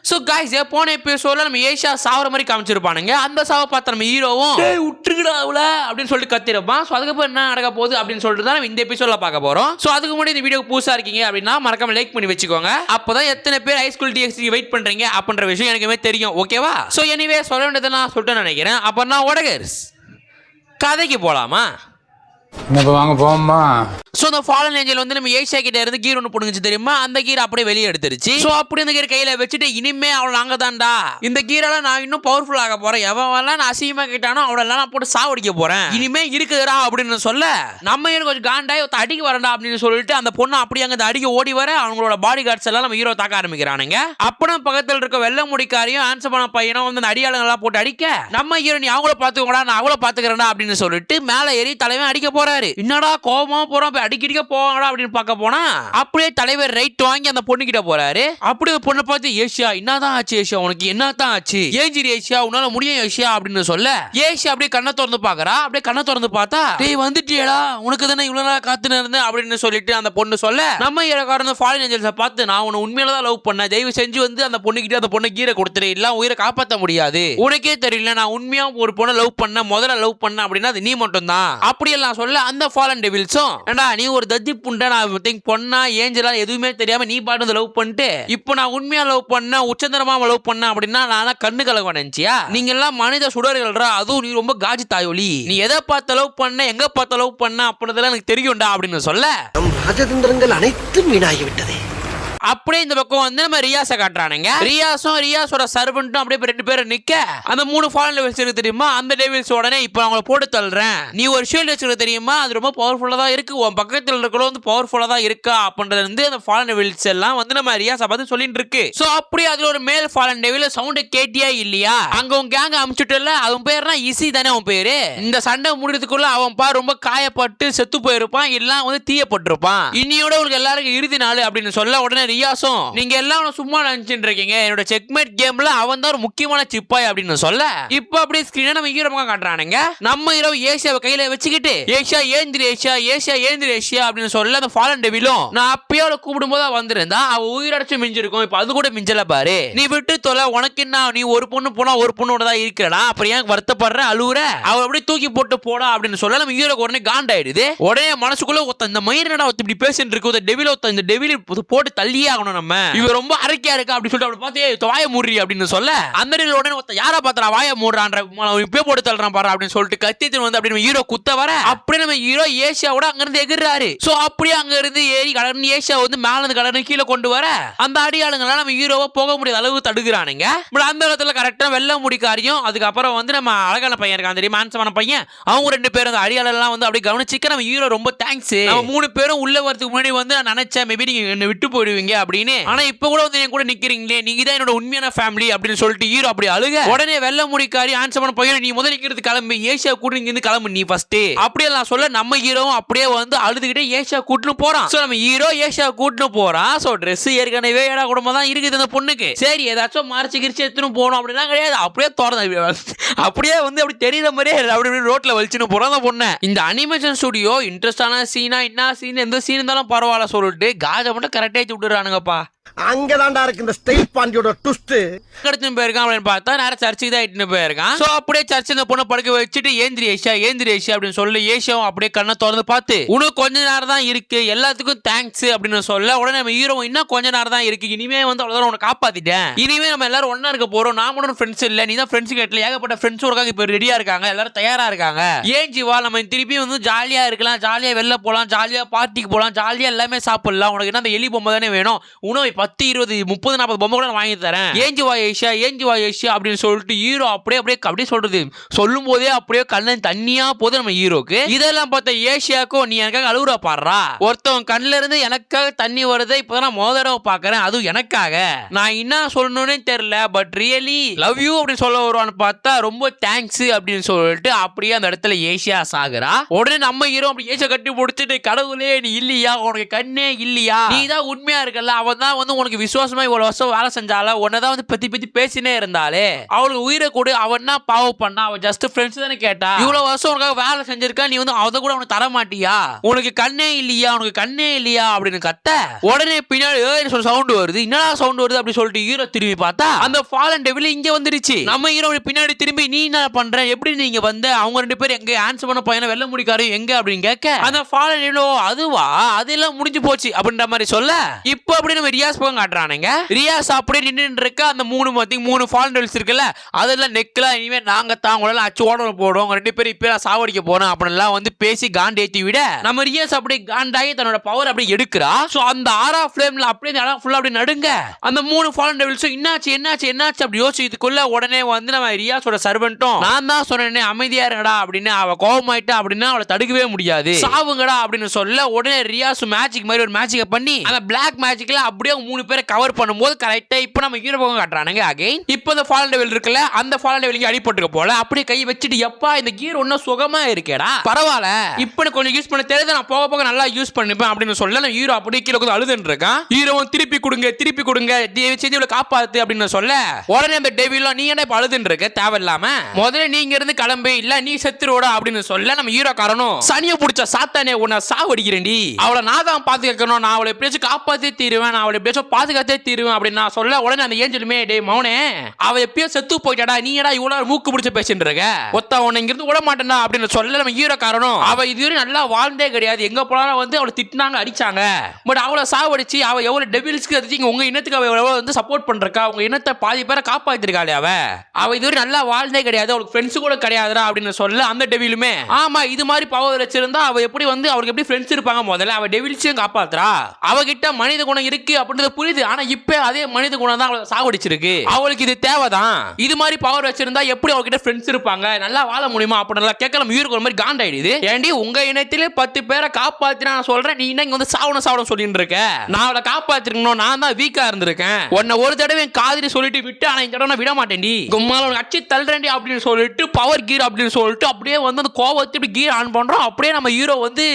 So guys போன எபிசோட்ல நம்ம ஏஷியா சாவற மாதிரி காமிச்சிருப்பானுங்க. அந்த சாவ பார்த்த நம்ம ஹீரோவும் டேய் விட்டுருடா அவள அப்படினு சொல்லிட்டு கத்திரப்பான். சோ அதுக்கு அப்புறம் என்ன நடக்க போகுது அப்படினு சொல்லிட்டு தான் இந்த எபிசோட்ல பார்க்க போறோம். சோ அதுக்கு முன்னாடி இந்த வீடியோக்கு புதுசா இருக்கீங்க அப்படினா மறக்காம லைக் பண்ணி வெச்சுக்கோங்க. அப்பதான் எத்தனை பேர் ஹை ஸ்கூல் டிஎக்ஸ்டி வெயிட் பண்றீங்க அப்படின்ற விஷயம் எனக்குமே தெரியும். ஓகேவா? சோ எனிவே சொல்ல வேண்டியதை நான் சொல்லிட்டு நினைக்கிறேன். அப்பனா ஓடகர்ஸ் கதைக்கு போலாமா? வாங்க போமா. சோ அந்த ஃபாலன் ஏஞ்சல் வந்து நம்ம ஏஷியா கிட்ட இருந்து கீர் ஒன்று புடுங்குச்சு தெரியுமா? அந்த கீர் அப்படியே வெளியே எடுத்துருச்சு. சோ அப்படி இந்த கீர் கையில வச்சுட்டு இனிமே அவள் நாங்க தான்டா, இந்த கீரால நான் இன்னும் பவர்ஃபுல் ஆக போறேன், எவன் நான் அசிங்கமா கேட்டானோ அவளெல்லாம் நான் போட்டு சாவடிக்க போறேன், இனிமே இருக்குதுடா அப்படின்னு சொல்ல நம்ம ஹீரோ கொஞ்சம் காண்டாய் அடிக்க வரண்டா அப்படின்னு சொல்லிட்டு அந்த பொண்ணு அப்படியே அங்க அடிக்க ஓடி வர அவங்களோட பாடி கார்ட்ஸ் எல்லாம் நம்ம ஹீரோ தாக்க ஆரம்பிக்கிறானுங்க. அப்புறம் பக்கத்தில் இருக்க வெள்ள முடிக்காரையும் ஆன்சர் பண்ண பையனும் வந்து அந்த அடியாளங்களா போட்டு அடிக்க நம்ம ஹீரோ நீ அவங்கள பாத்துக்கோடா நான் அவங்கள பாத்துக்கிறேன்டா அப்படின்னு சொல்லிட்டு மேல ஏறி தலைவன் அடிக்க போறாரு. என்னடா கோபமா போறோம் அடிக்கடிக்க போவாங்கடா அப்படின்னு பார்க்க போனா அப்படியே தலைவர் ரைட் வாங்கி அந்த பொண்ணு கிட்ட போறாரு. அப்படியே பொண்ணை பார்த்து ஏஷியா என்னதான் ஆச்சு, ஏஷியா உனக்கு என்னதான் ஆச்சு, ஏஞ்சிரி ஏஷியா உன்னால முடியும் ஏஷியா அப்படின்னு சொல்ல ஏஷியா அப்படியே கண்ணை திறந்து பாக்குறா. அப்படியே கண்ணை திறந்து பார்த்தா டேய் வந்துட்டியடா உனக்கு தானே இவ்வளவு நாள் காத்துன்னு இருந்தேன் அப்படின்னு சொல்லிட்டு அந்த பொண்ணு சொல்ல நம்ம ஹீரோக்காரன் ஃபாரின் ஏஞ்சல்ஸை பார்த்து நான் உன்னை உண்மையில தான் லவ் பண்ணேன், தயவு செஞ்சு வந்து அந்த பொண்ணு கிட்ட அந்த பொண்ணு கீரை கொடுத்துரு, இல்ல உயிரை காப்பாற்ற முடியாது, உனக்கே தெரியல நான் உண்மையா ஒரு பொண்ணை லவ் பண்ண முதல்ல லவ் பண்ண அப்படின்னா அது நீ மட்டும் தான் அப்படியெல்லாம் சொல்ல அந்த ஃபாலன் டெவில்ஸும் ஏண்டா நீ ஒரு தத்தி புண்டை, நான் திங்க் பொண்ணா ஏஞ்சலா எதுவுமே தெரியாம நீ பாட்டு லவ் பண்ணிட்டு இப்போ நான் உண்மையா லவ் பண்ண உச்சந்தரமா லவ் பண்ண அப்படின்னா நான் கண்ணு கலங்க நினைச்சியா, நீங்க எல்லாம் மனித சுடர்கள்ரா, அதுவும் நீ ரொம்ப காஜி தாயோலி, நீ எதை பார்த்த லவ் பண்ண எங்க பார்த்த லவ் பண்ண அப்படின்றதெல்லாம் எனக்கு தெரியும்டா அப்படின்னு சொல்ல ராஜதந்திரங்கள் அனைத்தும் வீணாகிவிட்டதே. அப்படியே இந்த பக்கம் வந்து நம்ம ரியாஸை காட்டுறானுங்க. ரியாஸும் ரியாஸோட சர்வெண்ட்டும் அப்படியே ரெண்டு பேரும் நிக்க அந்த மூணு ஃபாலன் டெவில்ஸ் இருக்கு தெரியுமா, அந்த டெவில்ஸ் உடனே இப்போ அவங்கள போட்டு தள்ளுறேன், நீ ஒரு ஷீல்ட் வச்சிருக்க தெரியுமா அது ரொம்ப பவர்ஃபுல்லா தான் இருக்கு, உன் பக்கத்தில் இருக்கிறவங்க வந்து பவர்ஃபுல்லா தான் இருக்கா அப்படின்றது வந்து அந்த ஃபாலன் டெவில்ஸ் எல்லாம் வந்து நம்ம ரியாஸை பார்த்து சொல்லிட்டு இருக்கு. சோ அப்படியே அதுல ஒரு மேல் ஃபாலன் டெவில் சவுண்ட் கேட்டியா இல்லையா, அங்க உன் கேங் அமிச்சுட்டுல அவன் பேர்னா இசி தானே அவன் பேரு, இந்த சண்டை முடிறதுக்குள்ள அவன் பா ரொம்ப காயப்பட்டு செத்து போயிருப்பான், எல்லாம் வந்து தீயப்பட்டிருப்பான், இன்னியோட உங்களுக்கு எல்லாருக்கும் இறுதி நாள் அப்படின்னு சொல்ல உடனே ரியாஸும் நீங்க எல்லாம் சும்மா நினைச்சிட்டு இருக்கீங்க, என்னோட செக்மேட் கேம்ல அவன் தான் ஒரு முக்கியமான சிப்பாய் அப்படின்னு சொல்ல இப்ப அப்படியே ஸ்கிரீனை நம்ம ஹீரோ பக்கம் காட்டுறானுங்க. நம்ம ஹீரோ ஏஷியாவை கையில வச்சுக்கிட்டு ஏஷியா ஏந்திரி ஏஷியா ஏஷியா ஏந்திரி ஏஷியா அப்படின்னு சொல்ல அந்த ஃபாலன் டெவிலும் நான் அப்பயே அவளை கூப்பிடும் போது வந்திருந்தா அவ உயிரடைச்சு மிஞ்சிருக்கும், இப்ப அது கூட மிஞ்சல பாரு, நீ விட்டு தொலை, உனக்கு என்ன நீ ஒரு பொண்ணு போனா ஒரு பொண்ணோட தான் இருக்கிறடா, அப்புறம் ஏன் வருத்தப்படுற அழுவுற, அவ அப்படியே தூக்கி போட்டு போடா அப்படின்னு சொல்ல நம்ம ஹீரோக்கு உடனே காண்டாயிடுது. உடனே மனசுக்குள்ள ஒருத்த இந்த மயிரடா இப்படி பேசிட்டு இருக்கு, டெவில் இந்த டெவில் போட்டு தள்ளியே ஆகணும், நம்ம இவ ரொம்ப அரக்கியா இருக்கா அப்படி சொல்லிட்டு அவளை பார்த்து வாய மூடுறி அப்படின்னு சொல்ல அந்த உடனே யாரா பார்த்தா வாய மூடுறான்ற இப்பே போட்டு தள்ளுறான் பாரு அப்படின்னு சொல்லிட்டு கத்திட்டு வந்து அப்படி ஹீரோ குத்த வர அப்படியே நம்ம ஹீரோ ஏஷியாவோட அங்க இருந்து எகிர்றாரு. சோ அப்படியே அங்க இருந்து ஏறி கடந்து ஏஷியா வந்து மேல இருந்து கடந்து கீழே கொண்டு வர அந்த அடியாளுங்களாம் நம்ம ஹீரோவை போக முடியாத அளவு தடுக்கிறானுங்க. அந்த இடத்துல கரெக்டா வெள்ள முடிக்காரியும் அதுக்கப்புறம் வந்து நம்ம அழகான பையன் இருக்கான் தெரியுமா, மான்சமான பையன், அவங்க ரெண்டு பேரும் அந்த அடியாளெல்லாம் வந்து அப்படியே கவனிச்சிக்க நம்ம ஹீரோ ரொம்ப தேங்க்ஸ், நம்ம மூணு பேரும் உள்ள வரதுக்கு முன்னாடி வந்து நான் நினைச்சேன் மேபி நீங்க என்ன விட்டு போயிடுவீங்க அப்படின்னு, ஆனா இப்ப கூட வந்து என் கூட நிக்கிறீங்களே நீங்க தான் என்னோட உண்மையான ஃபேமிலி அப்படின்னு சொல்லிட்டு ஹீரோ அப்படி அழுக உடனே வெள்ள முடிக்காரி ஆன்சமான பையன் நீ முதல்ல நிக்கிறது கிளம்பு, ஏஷியா கூட்டு இங்க இருந்து கிளம்பு நீ ஃபர்ஸ்ட் அப்படியெல்லாம் சொல்ல நம்ம ஹீரோவும் அப்படியே வந்து அழுதுகிட்டே ஏஷியா கூட்டுன்னு போறான். சோ நம்ம ஹீரோ ஏஷியா கூட்டுன்னு போறான். சோ Dress ஏற்கனவே ஏடா குடும்பம் தான் இருக்குது அந்த பொண்ணுக்கு, சரி ஏதாச்சும் மறைச்சு கிரிச்சு எடுத்துன்னு போகணும் அப்படின்னா கிடையாது, அப்படியே திறந்து அப்படியே வந்து அப்படி தெரியுற மாதிரியே அப்படி ரோட்ல வலிச்சுன்னு போறான் அந்த பொண்ணு. இந்த அனிமேஷன் ஸ்டுடியோ இன்ட்ரெஸ்டான சீனா என்ன சீன் எந்த சீன் இருந்தாலும் பரவாயில்ல சொல்லிட்டு காஜை மட்டும் கரெக்டா ஏற்றி விட்டுறானுங்கப்பா. அங்கதான்டா இருக்கு இந்த ஸ்டைல் பாண்டியோட ட்விஸ்ட். கடத்தின்னு போயிருக்கான் அப்படின்னு பார்த்தா நேரம் சர்ச்சுக்கு தான் இட்டுன்னு போயிருக்கான். சோ அப்படியே சர்ச்சு இந்த பொண்ணை படுக்க வச்சுட்டு ஏந்திரி ஏஷியா அப்படின்னு சொல்லி ஏஷியாவும் அப்படியே கண்ணை திறந்து பார்த்து உனக்கு கொஞ்ச நேரம் தான் இருக்கு எல்லாத்துக்கும் தேங்க்ஸ் அப்படின்னு சொல்ல உடனே நம்ம ஹீரோ இன்னும் கொஞ்ச நேரம் தான் இருக்கு, இனிமே வந்து அவ்வளவுதான் உன்னை காப்பாத்திட்டேன், இனிமே நம்ம எல்லாரும் ஒன்னா இருக்க போறோம், நான் கூட ஃப்ரெண்ட்ஸ் இல்ல நீ தான் ஃப்ரெண்ட்ஸ் கேட்டல, ஏகப்பட்ட ஃப்ரெண்ட்ஸ் இருக்காங்க இப்ப ரெடியா இருக்காங்க, எல்லாரும் தயாரா இருக்காங்க, ஏன் ஜீவா நம்ம திருப்பி வந்து ஜாலியா இருக்கலாம், ஜாலியா வெளில போலாம், ஜாலியா பார்ட்டிக்கு போலாம், ஜாலியா எல்லாமே சாப்பிடலாம், உனக்கு என்ன அந்த எலி பொம்மை தானே வேணும், உணவு 10 20 30 40 பொம்மை கூட வாங்கி தரேன், ஏஞ்சி வா ஏஷியா அப்படின்னு சொல்லிட்டு ஹீரோ அப்படியே சொல்றது சொல்லும் போதே அப்படியே கண்ணு தண்ணியா போது நம்ம ஹீரோக்கு. இதெல்லாம் பார்த்த ஏஷியாக்கும் நீ எனக்காக அழுவுறா பாடுறா, ஒருத்தவன் கண்ணுல இருந்து எனக்காக தண்ணி வருது இப்பதான் நான் முதல் தடவை பாக்குறேன், அதுவும் எனக்காக, நான் என்ன சொல்லணும்னு தெரியல பட் ரியலி லவ் யூ அப்படின்னு சொல்ல வருவான்னு பார்த்தா ரொம்ப தேங்க்ஸ் அப்படின்னு சொல்லிட்டு அப்படியே அந்த இடத்துல ஏஷியா சாகுறா. உடனே நம்ம ஹீரோ அப்படி ஏஷியா கட்டி முடிச்சுட்டு கடவுளே நீ இல்லையா உனக்கு கண்ணே இல்லையா, நீ தான் உண்மையா இருக்கல, அவன் தான் வந்து உனக்கு விசுவாசமா இவ்வளவு வருஷம் வேலை செஞ்சால உன்னதான் வந்து பத்தி பத்தி பேசினே இருந்தாலே அவளுக்கு உயிரை கூட அவன் தான் பாவம் பண்ணா அவன் ஜஸ்ட் ஃப்ரெண்ட்ஸ் தானே கேட்டா இவ்வளவு வருஷம் உனக்காக வேலை செஞ்சிருக்கா நீ வந்து அதை கூட உனக்கு தர மாட்டியா உனக்கு கண்ணே இல்லையா உனக்கு கண்ணே இல்லையா அப்படின்னு கத்த உடனே பின்னாடி சவுண்ட் வருது என்னடா சவுண்ட் வருது அப்படி சொல்லிட்டு ஹீரோ திரும்பி பார்த்தா அந்த ஃபாலன் டெவில் இங்க வந்துருச்சு நம்ம ஹீரோ பின்னாடி திரும்பி நீ என்ன பண்ற எப்படி நீங்க வந்து அவங்க ரெண்டு பேரும் எங்க ஆன்சர் பண்ண பையனை வெள்ள முடிக்காரு எங்க அப்படின்னு கேட்க அந்த ஃபாலன் டெவில் அதுவா அதெல்லாம் முடிஞ்சு போச்சு அப்படின்ற மாதிரி சொல்ல இப்போ அப்படி நம்ம ரியாஸ் பக்கம் காட்டுறானுங்க ரியாஸ் அப்படியே நின்று இருக்க அந்த மூணு ஃபாலன் டெவில்ஸ் இருக்குல்ல அதெல்லாம் நெக்ல இனிமே நாங்க தான் உங்களெல்லாம் அச்சு ஓட போடுவோம் ரெண்டு பேரும் இப்ப சாவடிக்க போறோம் அப்படின்லாம் வந்து பேசி காண்ட் ஏத்தி விட நம்ம ரியாஸ் அப்படியே காண்டாகி தன்னோட பவர் அப்படியே எடுக்கிறா சோ அந்த ஆரா ஃப்ளேம்ல அப்படியே அந்த இடம் ஃபுல்லா அப்படியே நடுங்க அந்த மூணு ஃபாலன் டெவில்ஸும் என்னாச்சு அப்படி யோசிக்கிறதுக்குள்ள உடனே வந்து நம்ம ரியாஸோட சர்வெண்ட்டும் நான் தான் சொன்னேனே அமைதியா இருங்கடா அப்படின்னு அவ கோபமாயிட்டா அப்படின்னா அவளை தடுக்கவே முடியாது சாவுங்கடா அப்படின்னு சொல்ல உடனே ரியாஸ் மேஜிக் மாதிரி ஒரு மேஜிக் பண்ணி அந்த பிளாக் மேஜிக்ல அப்படியே மூணு பேரை கவர் பண்ணும்போது கரெக்டா இப்போ நம்ம ஹீரோ பக்கம் காட்டுறானுங்க அகைன் இப்போ இந்த ஃபாலன் டெவில் இருக்குல்ல அந்த ஃபாலன் டெவிலுக்கு அடிபட்டுக்க போல அப்படியே கை வச்சுட்டு எப்பா இந்த கீர் ஒன்னும் சுகமா இருக்கேடா பரவாயில்ல இப்போ கொஞ்சம் யூஸ் பண்ண தெரியுது நான் போக போக நல்லா யூஸ் பண்ணிப்பேன் அப்படின்னு சொல்ல நான் ஹீரோ அப்படியே கீழே வந்து அழுதுன்னு இருக்கான் ஹீரோவும் திருப்பி கொடுங்க செஞ்சு காப்பாத்து அப்படின்னு சொல்ல உடனே அந்த டெவிலும் நீ என்ன இப்ப அழுதுன்னு இருக்க தேவையில்லாம முதல்ல நீங்க இருந்து கிளம்பு இல்ல நீ செத்துருவோடா அப்படின்னு சொல்ல நம்ம ஹீரோ காரனும் சனிய புடிச்ச சாத்தானே உன்னை சாவடிக்கிறேன்டி அவளை நான் தான் பாத்துக்கணும் நான் அவளை எப்படியாச்சும் காப்பாத்தே தீருவேன் நான் அவளை எப்படியாச்சும் பாதுகாத்தே தீருவேன் அப்படின்னு நான் சொல்ல உடனே அந்த ஏஞ்சலுமே டே மௌனே அவ எப்பயோ செத்து போயிட்டாடா நீ ஏடா இவ்வளவு மூக்கு பிடிச்ச பேசிட்டு இருக்க ஒத்த உன்னை இங்கிருந்து விட மாட்டேன்டா அப்படின்னு சொல்ல நம்ம ஹீரோ காரனும் அவ இதுவரை நல்லா வாழ்ந்தே கிடையாது எங்க போனாலும் வந்து அவளை திட்டினாங்க அடிச்சாங்க பட் அவளை சாவடிச்சு அவ எவ்வளவு டெவில்ஸ்க்கு அதிகம் உங்க இனத்துக்கு அவ எவ்வளவு வந்து சப்போர்ட் பண்றக்கா உங்க இனத்தை பாதி பேரை காப்பாத்திருக்காளே அவ இதுவரை நல்லா வாழ்ந்தே கிடையாது அவளுக்கு ஃப்ரெண்ட்ஸ் கூட கிடையாதுடா அப்படின்னு சொல்ல அந்த டெவிலுமே ஆமா இது மாதிரி பவர் வச்சிருந்தா அவ எப்படி வந்து அவருக்கு எப்படி ஃப்ரெண்ட்ஸ் இருப்பாங்க முதல்ல அவ டெவில்ஸையும் காப்பாத்துறா அவகிட்ட மனித குணம் இருக்கு அப்படின்றது புரியுது ஆனா இப்ப அதே மனித குணம் தான் அவளை சாவடிச்சிருக்கு அவளுக்கு இது தேவைதான் இது மாதிரி பவர் வச்சிருந்தா எப்படி அவகிட்ட ஃப்ரெண்ட்ஸ் இருப்பாங்க நல்லா வாழ முடியுமா அப்படின்னு கேட்கலாம் ஹீரோக்கு ஒரு மாதிரி காண்டாயிடுது ஏண்டி உங்க இனத்திலே 10 பேரை காப்பாத்தினா நான் சொல்றேன் நீ இங்க வந்து சாவணும் சொல்லிட்டு இருக்க நான் அவளை காப்பாத்திருக்கணும் நான் தான் வீக்கா இருந்திருக்கேன் உன்னை ஒரு தடவை காதிரி சொல்லிட்டு விட்டு ஆனா இந்த தடவை விட மாட்டேன்டி கும்மால அச்சு தள்ளுறேன்டி அப்படின்னு சொல்லிட்டு பவர் கீர் அப்படின்னு சொல்லிட்டு அப்படியே வந்து அந்த கோவத்தை கீர் ஆன் பண்றோம் அப்படியே நம்ம ஹீரோ வந்து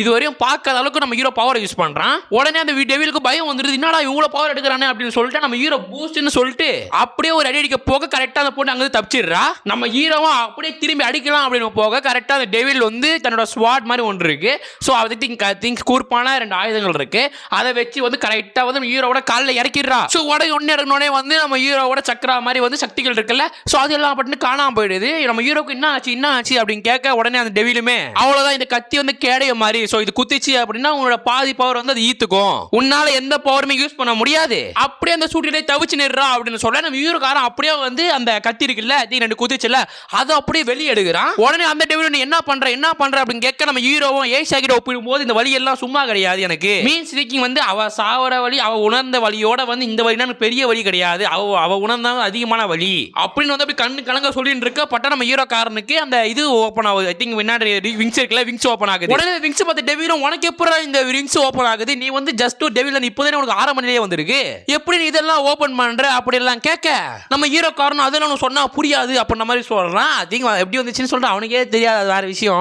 இதுவரையும் பார்க்காத அளவுக்கு நம்ம ஹீரோ பவர் யூஸ் பண்றான் உடனே அந்த டெவிலுக்கு பயம் வந்துருது என்னடா இவ்வளவு பவர் எடுக்கிறானே அப்படின்னு சொல்லிட்டு நம்ம ஹீரோ பூஸ்ட்னு சொல்லிட்டு அப்படியே ஒரு அடி அடிக்க போக கரெக்டா அந்த பொண்ணு அங்க தப்பிச்சிடுறா நம்ம ஹீரோவும் அப்படியே திரும்பி அடிக்கலாம் அப்படின்னு போக கரெக்டா அந்த டெவில் வந்து தன்னோட ஸ்வாட் மாதிரி ஒன்று இருக்கு ஸோ அதுக்கு கூர்ப்பான 2 ஆயுதங்கள் இருக்கு அதை வச்சு வந்து கரெக்டா வந்து ஹீரோவோட காலில் இறக்கிடுறா ஸோ உடனே வந்து நம்ம ஹீரோவோட சக்கரா மாதிரி வந்து சக்திகள் இருக்குல்ல ஸோ அது எல்லாம் பட்டு காணாம போயிடுது நம்ம ஹீரோக்கு என்ன ஆச்சு அப்படின்னு கேட்க உடனே அந்த டெவிலுமே அவ்வளவுதான் இந்த கத்தி வந்து கேடைய மாதிரி ஸோ இது குத்திச்சு அப்படின்னா உன்னோட பாதி பவர் வந்து அது ஈத்துக்கும் உன்னால எந்த பவருமே யூஸ் பண்ண முடியாது அப்படியே அந்த சூட்டிலே தவிச்சு நிறா அப்படின்னு சொல்ல நம்ம ஹீரோக்காரன் அப்படியே வந்து அந்த கத்தி இருக்குல்ல 2 குத்திச்சுல அதை அப்படியே வெளியே எடுக்கிறான் உடனே அந்த டெவில் என்ன பண்ற அப்படின்னு கேட்க நம்ம ஹீரோவும் ஏஷா கிட்ட ஒப்பிடும் போது இந்த வலி எல்லாம் சும்மா கிடையாது எனக்கு மீன் ஸ்பீக்கிங் வந்து அவ சாவர வலி அவ உணர்ந்த வலியோட வந்து இந்த வலினா பெரிய வலி கிடையாது அவ உணர்ந்த அதிகமான வலி அப்படின்னு வந்து அப்படி கண்ணு கலங்க சொல்லிட்டு இருக்க பட்ட நம்ம ஹீரோ காரனுக்கு அந்த இது ஓபன் ஆகுது ஐ திங்க் முன்னாடி விங்ஸ் இருக்குல்ல விங்ஸ் ஓபன் ஆகுது உடனே விங்ஸ் பார்த்து டெவிலும் உனக்கு எப்பறா இந்த விங்ஸ் ஓபன் ஆகுது நீ வந்து ஜஸ்ட் டெவில் இப்போதே உனக்கு 6 மணிலேயே வந்திருக்கு எப்படி நீ இதெல்லாம் ஓபன் பண்ற அப்படி எல்லாம் கேட்க நம்ம ஹீரோ காரன் அதெல்லாம் சொன்னா புரியாது அப்படின்ற மாதிரி சொல்றான் அதிகம் எப்படி வந்துச்சுன்னு சொல்றான் அவனுக்கே தெரியாது வேற விஷயம்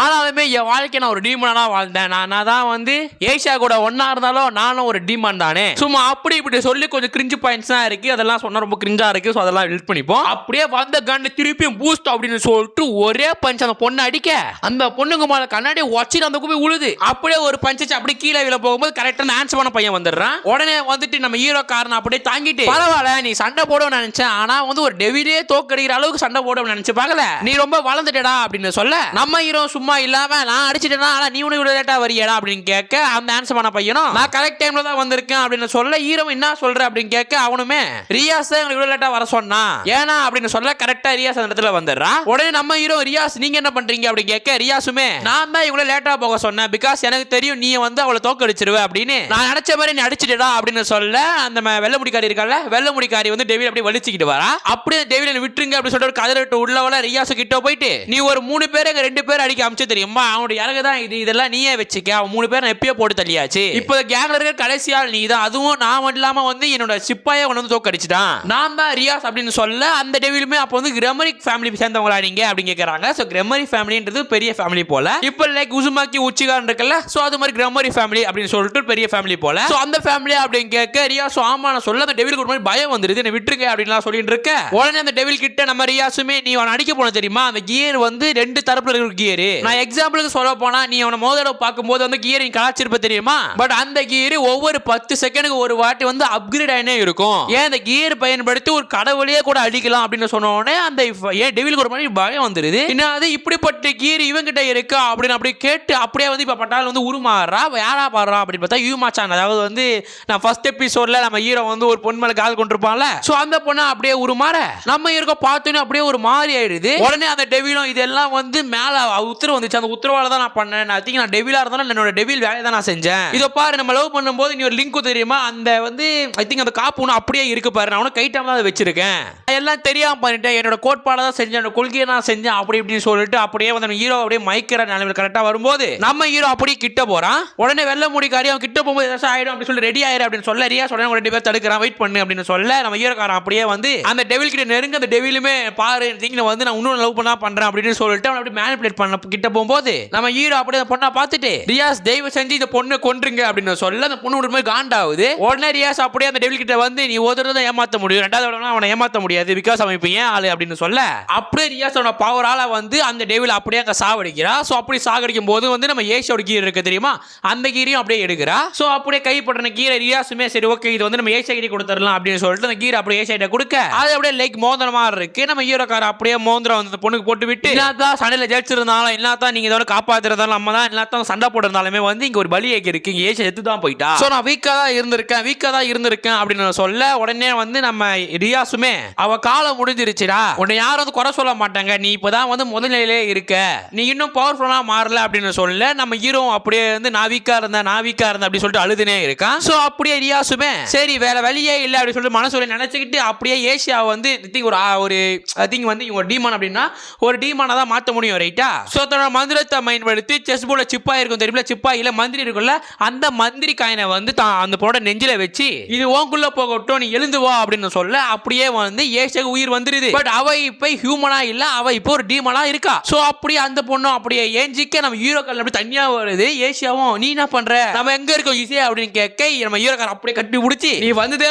ஆனாலுமே என் வாழ்க்கை நான் ஒரு டீமனா வாழ்ந்தேன் நான் தான் வந்து ஏஷா கூட ஒன்னா இருந்தாலும் நானும் ஒரு டீமன் தானே சும்மா அப்படி இப்படி சொல்லி கொஞ்சம் கிரிஞ்சு பாயிண்ட்ஸ் தான் இருக்கு அதெல்லாம் சொன்னா ரொம்ப கிரிஞ்சா இருக்கு ஸோ அதெல்லாம் ஹெல்ப் பண்ணிப்போம் அப்படியே வந்த கண்ணு திருப்பியும் பூஸ்ட் அப்படின்னு சொல்லிட்டு ஒரே பஞ்ச் அந்த பொண்ணை அடிக்க அந்த பொண்ணுங்க மேல கண்ணாடி வச்சு அந்த குப்பை உழுது அப்படியே ஒரு பஞ்சு அப்படி கீழே விழ போகும்போது கரெக்டா ஆன்சர் பண்ண பையன் வந்துடுறான் உடனே வந்துட்டு நம்ம ஹீரோ காரன் அப்படியே தாங்கிட்டு பரவாயில்ல நீ சண்டை போடுவேன்னு நினைச்சேன் ஆனா வந்து ஒரு டெவிலே தோக்கடிக்கிற அளவுக்கு சண்டை போடுவேன்னு நினைச்சு பார்க்கல நீ ரொம்ப வளர்ந்துட்டடா அப்படின்னு சொல்ல நம்ம ஹீரோ சும்மா இல்லாம நான் அடிச்சிட்டேனா ஆனா நீ உனக்கு இவ்வளவு லேட்டா வரியடா அப்படின்னு கேட்க அந்த ஆன்சர் பண்ண பையனும் நான் கரெக்ட் டைம்ல தான் வந்திருக்கேன் அப்படின்னு சொல்ல ஹீரோ என்ன சொல்ற அப்படின்னு கேட்க அவனுமே ரியாஸ் தான் இவ்வளவு லேட்டா வர சொன்னா ஏனா அப்படின்னு சொல்ல கரெக்டா ரியாஸ் அந்த இடத்துல வந்துடுறான் உடனே நம்ம ஹீரோ ரியாஸ் நீங்க என்ன பண்றீங்க அப்படின்னு கேட்க ரியாஸுமே நான் தான் இவ்வளவு லேட்டா போக சொன்னேன் பிகாஸ் எனக்கு தெரியும் நீ வந்து அவளை தோக்கடிச்சிருவ அப்படின்னு நான் நினைச்ச மாதிரி நீ அடிச்சிட்டடா அப்படின்னு சொல்ல அந்த வெள்ளை முடிக்காரி இருக்கால வெள்ளை முடிக்காரி வந்து டெவில் அப்படியே வலிச்சுக்கிட்டு வரா அப்படியே டெவில் விட்டுருங்க அப்படின்னு சொல்லிட்டு கதறிட்டு உள்ளவள ரியாஸ் கிட்ட போயிட்டு நீ ஒரு 3 பேர் 2 பேர் அடிக்க அமிச்சு தெரியுமா அவனுடைய இறகு தான் இதெல்லாம் நீயே வச்சுக்க அவன் 3 பேர் நான் எப்பயோ போட்டு தள்ளியாச்சு இப்போ கேங்ல இருக்கிற கடைசியால் நீ தான் அதுவும் நான் இல்லாம வந்து என்னோட சிப்பாயை கொண்டு வந்து தோக்கடிச்சிட்டான் நான் தான் ரியாஸ் அப்படின்னு சொல்ல அந்த டெவிலுமே அப்போ வந்து கிரமரிக் ஃபேமிலி சேர்ந்தவங்களா நீங்க அப்படின்னு கேட்கறாங்க ஸோ கிரமரி ஃபேமிலின்றது பெரிய ஃபேமிலி போல இப்போ லைக் உசுமாக்கி உச்சிகான் இருக்குல்ல ஸோ அது மாதிரி கிரமரி ஃபேமிலி அப்படின்னு சொல்லிட்டு பெரிய ஃபேமிலி போல ஸோ அந்த ஃபேமிலி அப்படியே அப்படின்னு கேட்க ரியாஸ் ஆமா நான் சொல்ல அந்த டெவிலுக்கு ஒரு மாதிரி பயம் வந்துருது என்ன விட்டுருங்க அப்படின்லாம் சொல்லிட்டு இருக்க உடனே அந்த டெவில் கிட்ட நம்ம ரியாஸுமே நீ அவனை அடிக்க போன தெரியுமா அந்த கியர் வந்து 2 தரப்புல இருக்கிற கியர் நான் எக்ஸாம்பிளுக்கு சொல்ல போனா நீ அவனை மோதல பார்க்கும்போது வந்து கியர் நீ கலாச்சிருப்ப தெரியுமா பட் அந்த கியர் ஒவ்வொரு 10 செகண்டுக்கு ஒரு வாட்டி வந்து அப்கிரேட் ஆயினே இருக்கும் ஏன் அந்த கியர் பயன்படுத்தி ஒரு கடவுளையே கூட அடிக்கலாம் அப்படின்னு சொன்ன உடனே அந்த ஏன் டெவிலுக்கு ஒரு மாதிரி பயம் வந்துருது என்னது இப்படிப்பட்ட கியர் இவங்கிட்ட இருக்கா அப்படின்னு அப்படி கேட்டு அப்படியே வந்து இப்ப பட்டால் வந்து உருமாறா யாரா பாடுறா அப்படின்னு பார்த்தா யூமாச்சான் அதாவது வந்து நான் ஃபர்ஸ்ட் எபிசோட்ல நம்ம ஹீரோ வந்து ஒரு பொண்ணு மேல கால் கொண்டிருப்பான்ல சோ அந்த பொண்ணு அப்படியே உருமாற நம்ம இருக்க பார்த்தோன்னே அப்படியே ஒரு மாதிரி ஆயிடுது உடனே அந்த டெவிலும் இதெல்லாம் வந்து மேல உத்தரவு வந்துச்சு அந்த உத்தரவால தான் நான் பண்ணேன் நான் திங்க் நான் டெவிலா இருந்தாலும் என்னோட டெவில் வேலையை தான் நான் செஞ்சேன் இதோ பாரு நம்ம லவ் பண்ணும்போது நீ ஒரு லிங்க் தெரியுமா அந்த வந்து ஐ திங்க் அந்த காப்பு ஒன்று அப்படியே இருக்கு பாரு நான் உனக்கு கைட்டாம தான் வச்சிருக்கேன் எல்லாம் தெரியாம பண்ணிட்டேன் என்னோட கோட்பாட தான் செஞ்சேன் என்னோட கொள்கையை நான் செஞ்சேன் அப்படி இப்படின்னு சொல்லிட்டு அப்படியே வந்து ஹீரோ அப்படியே மைக்கிற நிலைமையில கரெக்டா வரும்போது நம்ம ஹீரோ அப்படியே கிட்ட போறான் உடனே வெள்ள முடிக்காரி அவன் கிட்ட போகும்போது ஏதாச்சும் ஆயிடும் அப்படின்னு சொல்லி ரெடி ஆயிரு அப்படின்னு சொல்ல ரியாஸ் உடனே 2 பேர் தடுக்கிறான் வெயிட் பண்ணு அப்படின்னு சொல்ல நம்ம ஹீரோக்காரன் அப்படியே வந்து அந்த டெவில் கிட்ட நெருங்க அந்த டெவிலுமே பாரு திங்க் வந்து நான் இன்னும் லவ் பண்ணா பண்றேன் அப்படின்னு சொல்லிட்டு அவன் அப்படியே மேனிபுலேட் பண்ண கிட்ட போகும்போது நம்ம ஹீரோ அப்படியே அந்த பொண்ணை பார்த்துட்டு ரியாஸ் தயவு செஞ்சு இந்த பொண்ணை கொன்றுங்க அப்படின்னு சொல்ல அந்த பொண்ணு ஒரு மாதிரி காண்டாவுது உடனே ரியாஸ் அப்படியே அந்த டெவில் கிட்ட வந்து நீ ஒரு தடவை ஏமாத்த முடியும் 2வது தடவை அவனை ஏமாத்த முடியாது பிகாஸ் அவன் இப்போ ஏன் ஆளு அப்படின்னு சொல்ல அப்படியே ரியாஸ் அவனோட பவரால வந்து அந்த டெவில் அப்படியே அங்க சாவடிக்கிறா சோ அப்படி சாகடிக்கும் போது வந்து நம்ம ஏஷியோட கீர் இருக்கு தெரியுமா அந்த கீரையும் அப்படியே எடுக்கிறா சோ அப்படியே கைப்பற்றின கீரை ரியாஸுமே சரி ஓகே இது வந்து நம்ம ஏஷியா கிட்ட கொடுத்துடலாம் அப்படின்னு சொல்லிட்டு அந்த கீரை அப்படியே ஏஷியா கொடுக்க அது அப்படியே லைக் மோதிரமா இருக்கு நம்ம ஹீரோக்கார அப்படியே மோதிரம் வந்து பொண்ணுக்கு போட்டு விட்டு என்னதான் சண்டையில ஜெயிச்சிருந்தாலும் என்னதான் நீங்க இதோட காப்பாத்துறதாலும் நம்ம தான் என்னதான் சண்டை போட்டிருந்தாலுமே வந்து இங்க ஒரு பலி இருக்கு இங்க ஏஷியா செத்து தான் போயிட்டா சோ நான் வீக்கா தான் இருந்திருக்கேன் அப்படின்னு சொல்ல உடனே வந்து நம்ம ரியாஸுமே அவ காலம் முடிஞ்சிருச்சுடா உன்னை யாரும் வந்து குறை சொல்ல மாட்டாங்க நீ இப்பதான் வந்து முதல்நிலையிலே இருக்க நீ இன்னும் பவர்ஃபுல்லா மாறல அப்படின்னு சொல்ல நம்ம ஹீரோ அப்படியே வந்து நான் வீக்கா இருந்தேன் அப்படி சொல்லிட்டு அழுதுனே இருக்கான் சோ அப்படியே ரியாஸுமே சரி வேற வழியே இல்ல அப்படி சொல்லிட்டு மனசுல நினைச்சுக்கிட்டு அப்படியே ஏஷியா வந்து ஒரு ஐ திங்க் வந்து ஒரு டீமான் அப்படின்னா ஒரு டீமானா தான் மாத்த முடியும் ரைட்டா சோ தன்னோட மந்திரத்தை பயன்படுத்தி செஸ் போர்ட்ல சிப்பா இருக்கும் தெரியல சிப்பாயில மந்திரி இருக்குல்ல அந்த மந்திரி காயினை வந்து அந்த பொண்ணோட நெஞ்சில வச்சு இது ஓங்குள்ள போகட்டும் நீ எழுந்து வா அப்படின்னு சொல்ல அப்படியே வந்து ஏஷியாக்கு உயிர் வந்துருது பட் அவ இப்ப ஹியூமனா இல்ல அவ இப்போ ஒரு டீமனா இருக்கா சோ அப்படியே அந்த பொண்ணும் அப்படியே ஏஞ்சிக்க நம்ம ஹீரோ கல்ல அப்படி தனியா வருது ஏஷியாவும் நீ என்ன பண்ற நம்ம எங்க இருக்கோம் ஈஸியா அப்படின்னு கேட்க நம்ம ஹீரோக்காரன் அப்படியே கட்டி பிடிச்சி நீ வந்ததே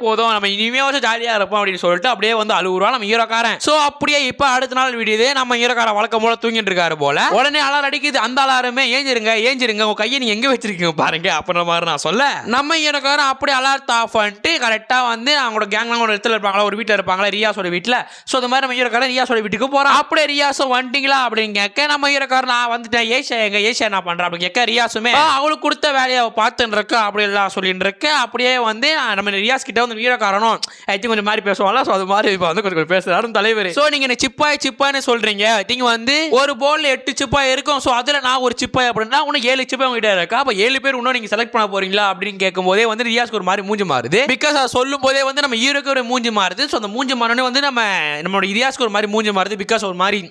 போதும் நம்ம இனிமே ஜாலியா இருப்போம் அப்படின்னு சொல்லிட்டு அப்படியே வந்து அழுகுறான் நம்ம ஹீரோக்காரன் சோ அப்படியே இப்ப அடுத்த நாள் விடியுது நம்ம ஹீரோக்காரன் வழக்கம் போல தூங்கிட்டு இருக்காரு போல உடனே அலாரம் அடிக்குது அந்த அலாரமே ஏஞ்சிருங்க உங்க கையை நீங்க எங்க வச்சிருக்கீங்க பாருங்க அப்படின்ற மாதிரி நான் சொல்ல நம்ம ஹீரோக்காரன் அப்படியே அலாரத்தை ஆஃப் பண்ணிட்டு கரெக்டா வந்து அவங்களோட கேங்லாம் ஒரு இடத்துல இருப்பாங்களா ஒரு வீட்டுல இருப்பாங்களா ரியாஸோட வீட்டுல சோ அந்த மாதிரி நம்ம ஹீரோக்காரன் ரியாஸோட வீட்டுக்கு போறான் அப்படியே ரியாஸும் வந்துட்டீங்களா அப்படின்னு கேட்க நம்ம ஹீரோக்காரன் நான் வந்துட்டேன் ஏஷியா என்ன பண்றா அப்படின்னு கேட்க ரியாஸுமே அவளுக்கு கொடுத்த வேலையை பார்த்துன்னு இருக்க அப்படி எல்லாம் சொல்லிட்டு இருக்க அப்படியே வந்து நம்ம ரியாஸ் கிட்ட வந்து ஹீரோக்காரனும் ஐ திங்க் கொஞ்சம் மாதிரி பேசுவாங்களா சோ அது மாதிரி இப்போ வந்து கொஞ்சம் பேசுறாரு தலைவர் சோ நீங்க என்ன சிப்பாய்னு சொல்றீங்க ஐ திங்க் வந்து ஒரு போர்ட்ல 8 சிப்பாய் இருக்கும் சோ அதுல நான் ஒரு சிப்பாய் அப்படின்னா உனக்கு 7 சிப்பாய் உங்ககிட்ட இருக்கா அப்ப 7 பேர் இன்னும் நீங்க செலக்ட் பண்ண போறீங்களா அப்படின்னு கேட்கும் போதே வந்து ரியாஸ்க்கு ஒரு மாதிரி மூஞ்சி மாறுது பிகாஸ் அது சொல்லும் போதே வந்து நம்ம ஹீரோக்கு ஒரு மூஞ்சி மாறுது சோ அந்த மூஞ்சி மாறனே வந்து நம்மளோட ரியாஸ்க்கு ஒரு மாதிரி மூஞ்சி மாறுது பிகாஸ் ஒரு மாதிரி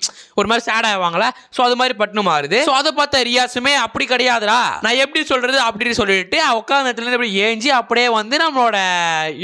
சேட் ஆவாங்களா சோ அது மாதிரி பட்டு மாறுது சோ அதை பார்த்த ரியாஸுமே அப்படி கிடையாதுடா நான் எப்படி சொல்றது அப்படின்னு சொல்லிட்டு உட்கார்ந்த இடத்துல இருந்து ஏஞ்சி அப்படியே வந்து நம்மளோட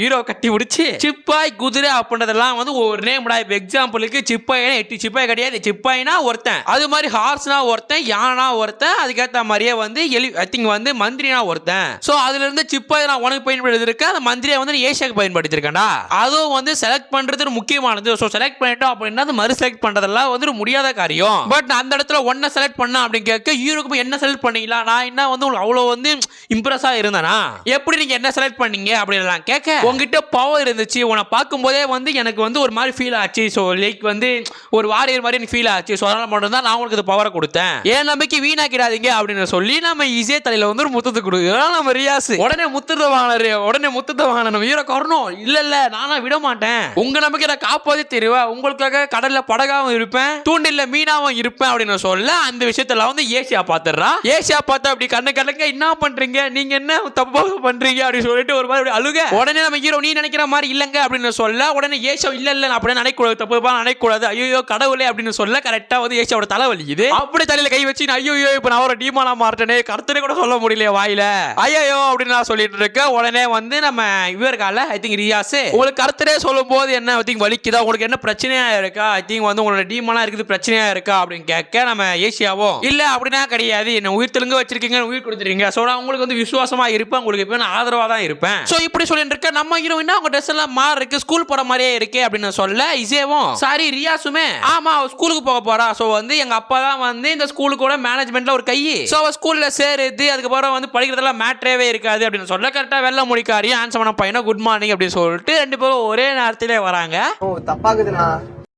ஹீரோ கட்டி முடிச்சு சிப்பாய் குதிரை அப்படின்றதெல்லாம் வந்து ஒரு நேம்டா இப்போ எக்ஸாம்பிளுக்கு சிப்பாய்னா 8 சிப்பாய் கிடையாது சிப்பாய்னா ஒருத்தன் அது மாதிரி ஹார்ஸ்னா ஒருத்தன் யானா ஒருத்தன் அதுக்கேற்ற மாதிரியே வந்து ஐ திங்க் வந்து மந்திரினா ஒருத்தன் சோ அதுல இருந்து சிப்பாய் நான் உனக்கு பயன்படுத்திருக்கேன் அந்த மந்திரியை வந்து ஏஷியாக்கு பயன்படுத்திருக்கேன்டா அதுவும் வந்து செலக்ட் பண்றது முக்கியமானது சோ செலக்ட் பண்ணிட்டோம் அப்படின்னா அது மறு செலக்ட் பண்றதெல்லாம் வந்து முடியாத காரியம் பட் அந்த இடத்துல ஒன்ன செலக்ட் பண்ண அப்படின்னு கேட்க ஹீரோக்கு என்ன செலக்ட் பண்ணீங்களா நான் என்ன வந்து அவ்வளவு வந்து இம்ப்ரெஸ்ஸா இருந்தேனா எப்படி நீங்க என்ன செலக்ட் பண்ணீங்க அப்படிலாம் கேட்க உங்ககிட்ட பவர் இருந்துச்சு உன்னை பார்க்கும்போதே வந்து எனக்கு வந்து ஒரு மாதிரி ஃபீல் ஆச்சு ஸோ லைக் வந்து ஒரு வாரியர் மாதிரி எனக்கு ஃபீல் ஆச்சு ஸோ அதனால மட்டும் தான் நான் உங்களுக்கு இந்த பவரை கொடுத்தேன் ஏன் நம்பிக்கை வீணாக்கிடாதீங்க அப்படின்னு சொல்லி நம்ம ஈஸியே தலையில வந்து ஒரு முத்தத்தை கொடுக்குறோம் நம்ம ரியாஸ் உடனே முத்தத்தை வாங்கின நம்ம ஹீரோ வரணும் இல்ல நானா விட மாட்டேன் உங்க நம்பிக்கை நான் காப்பாதி தெரிவா உங்களுக்காக கடல்ல படகாவும் இருப்பேன் தூண்டில்ல மீனாவும் இருப்பேன் அப்படின்னு சொல்ல அந்த விஷயத்துல வந்து ஏசியா பார்த்தா அப்படி கண்ணுங்க என்ன பண்றீங்க நீங்க என்ன தப்பா பண்றீங்க அப்படின்னு சொல்லிட்டு ஒரு மாதிரி அழுக உடனே நம்ம ஹீரோ நீ நினைக்கிற மாதிரி இல்லங்க அப்படின்னு சொல்ல உடனே ஏசா இல்ல அப்படியே நினைக்கூடாது தப்பு நினைக்கூடாது ஐயோ கடவுளே அப்படின்னு சொல்ல கரெக்டா வந்து ஏசாவோட தலை வலிக்குது அப்படி தலையில கை வச்சு ஐயோ இப்ப நான் ஒரு டீமானா மாட்டேனே கருத்தனை கூட சொல்ல முடியல வாயில ஐயோ அப்படின்னு நான் சொல்லிட்டு இருக்கேன் உடனே வந்து நம்ம இவருக்கால ஐ திங்க் ரியாஸ் உங்களுக்கு கருத்தரே சொல்லும் போது என்ன ஐ திங்க் வலிக்குதா உங்களுக்கு என்ன பிரச்சனையா இருக்கா ஐ திங்க் வந்து உங்களோட டீமானா இருக்குது பிரச்சனையா இருக்கா அப்படின்னு கேட்க நம்ம ஏசியாவோ இல்ல அப்படின்னா கிடையாது என்ன உயிர் தெலுங்கு வச்சிருக்கீங்க உயிர் கொடுத்துருக்கீங்க சோ உங்களுக்கு வந்து விசுவாசமா சந்தோஷமா இருப்பேன், உங்களுக்கு எப்பயும் ஆதரவா தான் இருப்பேன். சோ இப்படி சொல்லிட்டு இருக்க நம்ம ஹீரோயினா அவங்க ட்ரெஸ் எல்லாம் மாறி இருக்கு, ஸ்கூல் போற மாதிரியே இருக்கு அப்படின்னு சொல்ல இசேவும் சாரி ரியாசுமே ஆமா அவ ஸ்கூலுக்கு போக போறா. சோ வந்து எங்க அப்பா தான் வந்து இந்த ஸ்கூலுக்கோட மேனேஜ்மெண்ட்ல ஒரு கை. சோ அவ ஸ்கூல்ல சேருது, அதுக்கப்புறம் வந்து படிக்கிறதெல்லாம் மேட்ரேவே இருக்காது அப்படின்னு சொல்ல கரெக்டா வெள்ள முடிக்காரியும் ஆன்சமான பையனா குட் மார்னிங் அப்படின்னு சொல்லிட்டு ரெண்டு பேரும் ஒரே நேரத்திலே வராங்க. தப்பாகுதுண்ணா.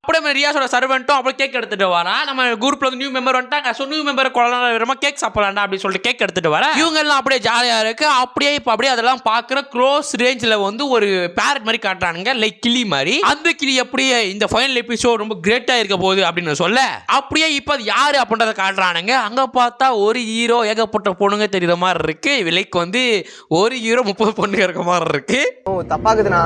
அப்படியே ரியாஸோட சர்வெண்ட்டும் அப்படியே கேக் எடுத்துட்டு வரா. நம்ம குரூப்ல வந்து நியூ மெம்பர் வந்துட்டாங்க. ஸோ நியூ மெம்பர் குழந்தை கேக் சாப்பிடலாம்டா அப்படின்னு சொல்லிட்டு கேக் எடுத்துட்டு வர இவங்க எல்லாம் அப்படியே ஜாலியா இருக்கு. அப்படியே இப்போ அப்படியே அதெல்லாம் பார்க்குற க்ளோஸ் ரேஞ்சில் வந்து ஒரு பேரட் மாதிரி காட்டுறானுங்க, லைக் கிளி மாதிரி. அந்த கிளி அப்படியே இந்த ஃபைனல் எபிசோட் ரொம்ப கிரேட்டா இருக்க போகுது அப்படின்னு சொல்ல அப்படியே இப்போ அது யாரு அப்படின்றத காட்டுறானுங்க. அங்க பார்த்தா ஒரு ஹீரோ ஏகப்பட்ட பொண்ணுங்க தெரியுற மாதிரி இருக்கு. லைக் வந்து ஒரு ஹீரோ 30 பொண்ணுங்க இருக்க மாதிரி இருக்கு. தப்பாகுதுண்ணா.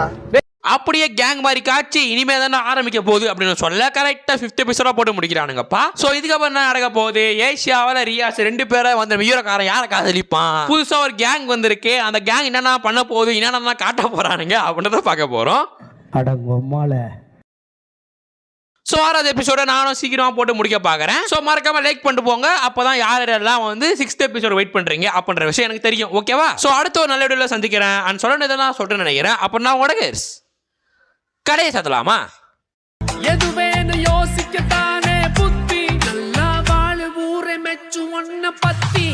அப்படியே கேங் மாதிரி காட்சி இனிமே தானே ஆரம்பிக்க போகுது அப்படின்னு சொல்ல கரெக்டா 5th எபிசோடா போட்டு முடிக்கிறானுங்கப்பா. சோ இதுக்கப்புறம் என்ன நடக்க போகுது, ஏசியாவில் ரியாஸ் 2 பேரை வந்து ஹீரோக்காரன் யாரை காதலிப்பான், புதுசா ஒரு கேங் வந்திருக்கு, அந்த கேங் என்னென்ன பண்ண போகுது, என்னென்ன காட்ட போறானுங்க அப்படின்றத பார்க்க போறோம். ஸோ 6th எபிசோட நானும் சீக்கிரமா போட்டு முடிக்க பார்க்குறேன். ஸோ மறக்காம லைக் பண்ணிட்டு போங்க, அப்பதான் யாரெல்லாம் வந்து 6th எபிசோட் வெயிட் பண்றீங்க அப்படின்ற விஷயம் எனக்கு தெரியும். ஓகேவா? ஸோ அடுத்த ஒரு நல்ல வீடியோல சந்திக்கிறேன். அண்ட் சொல்லணும் சொல்லிட்டு நினைக்கிறேன். அப்போ நான் உடகேர்ஸ் கடையை சாத்தலாமா? எதுவேன்னு யோசிக்கத்தானே புத்தி, நல்லா வாழ ஊரை மெச்சு ஒன்ன பத்தி.